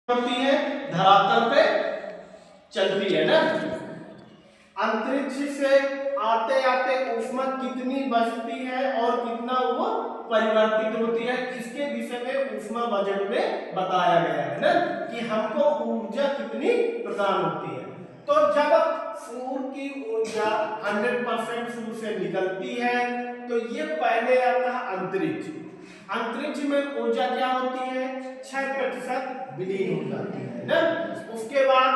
होती है, धरातल पे चलती है ना। अंतरिक्ष से आते आते ऊष्मा कितनी बचती है और कितना वो परिवर्तित होती है, इसके विषय में ऊष्मा बजट में बताया गया है ना कि हमको ऊर्जा कितनी प्रदान होती है। तो जब सूर्य की ऊर्जा 100% सूर्य से निकलती है तो ये पहले आता है अंतरिक्ष। अंतरिक्ष में ऊर्जा क्या होती है, 6% विलीन हो जाती है ना। उसके बाद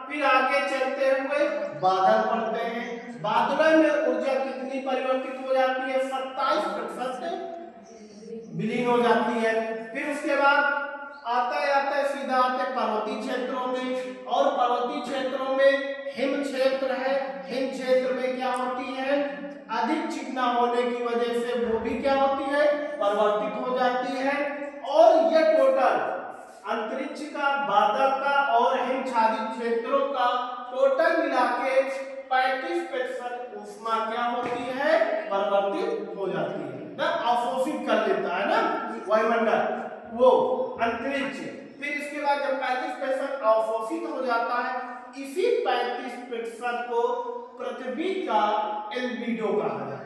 फिर आगे चलते हुए बादल पड़ते हैं, बादलों में ऊर्जा कितनी परिवर्तित हो जाती है, 27% विलीन हो जाती है। फिर उसके बाद आते आते सीधा आते पर्वतीय क्षेत्रों में, और पर्वतीय क्षेत्रों में हिम क्षेत्र है, हिम क्षेत्र में क्या होती है, अधिक चिकना होने की वजह से वो भी क्या होती है, परिवर्तित हो जाती है। और ये टोटल अंतरिक्ष का, बादल का और हिमच्छादित क्षेत्रों का टोटल मिला के 35% ऊष्मा क्या होती है, परिवर्तित हो जाती है ना, अवशोषित कर लेता है ना वायुमंडल वो अंतरिक्ष। फिर इसके बाद जब 35% अवशोषित हो जाता है, इसी 35% को पृथ्वी का एल्बिडो कहा जाता है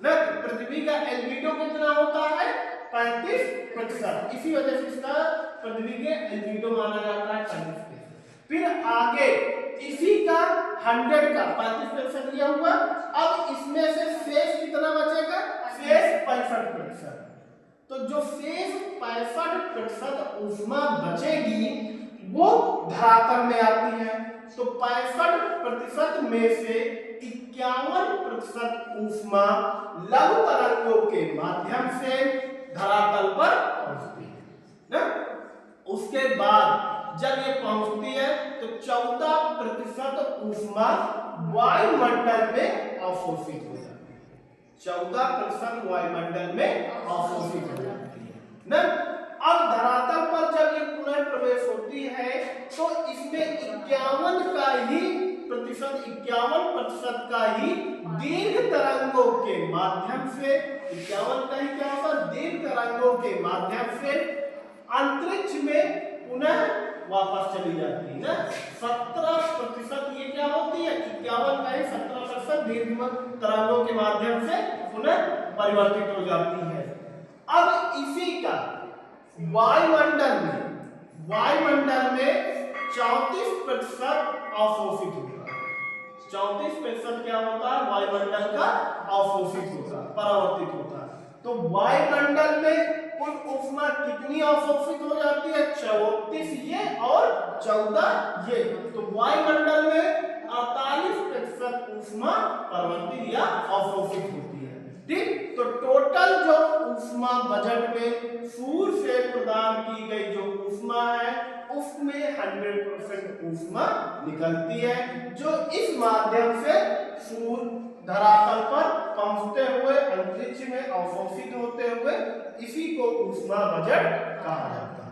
ना। पृथ्वी का एल्बिडो कितना होता है, 35%। इसी वजह से इसका पृथ्वी के एल्बिडो माना जाता है 35%। फिर आगे इसी का 100 का 35% लिया हुआ, अब इसमें से शेष कितना बचेगा, शेष 65%। तो जो शेष 65% ऊष्मा बचेगी वो धरातल में आती है। तो 65% में से 51% ऊष्मा लघु तरंगों के माध्यम से धरातल पर पहुंचती है ना। उसके बाद जब ये पहुंचती है तो 14% ऊष्मा वायुमंडल में अवशोषित हो जाती है, 14% वायुमंडल में अवशोषित हो जाती है ना। अब धरातल पर जब ये पुनः प्रवेश होती है तो इसमें 51% का ही दीर्घ तरंगों के माध्यम से, 51 का ही क्या होगा, दीर्घ तरंगों के माध्यम से अंतरिक्ष में पुनः वापस चली जाती है ना। 17% ये क्या होती है, 51 का ही 17% दीर्घ तरंगों के माध्यम से पुनः परिवर्तित हो जाती है। अब इसी का वायुमंडल में 34% अवशोषित होता है। 34% क्या होता है, वायुमंडल का अवशोषित होता है, परावर्तित होता है। तो वायुमंडल में कुल ऊष्मा कितनी अवशोषित हो जाती है, 34 ये और 14 ये। तो वायुमंडल में 48% ऊष्मा परिवर्तित या अवशोषित होती है। ठीक, तो टोटल जो ऊष्मा बजट में सूर्य से प्रदान की गई जो ऊष्मा है उसमें 100% ऊष्मा निकलती है, जो इस माध्यम से सूर्य धरातल पर पहुंचते हुए अंतरिक्ष में अवशोषित होते हुए इसी को ऊष्मा बजट कहा जाता है।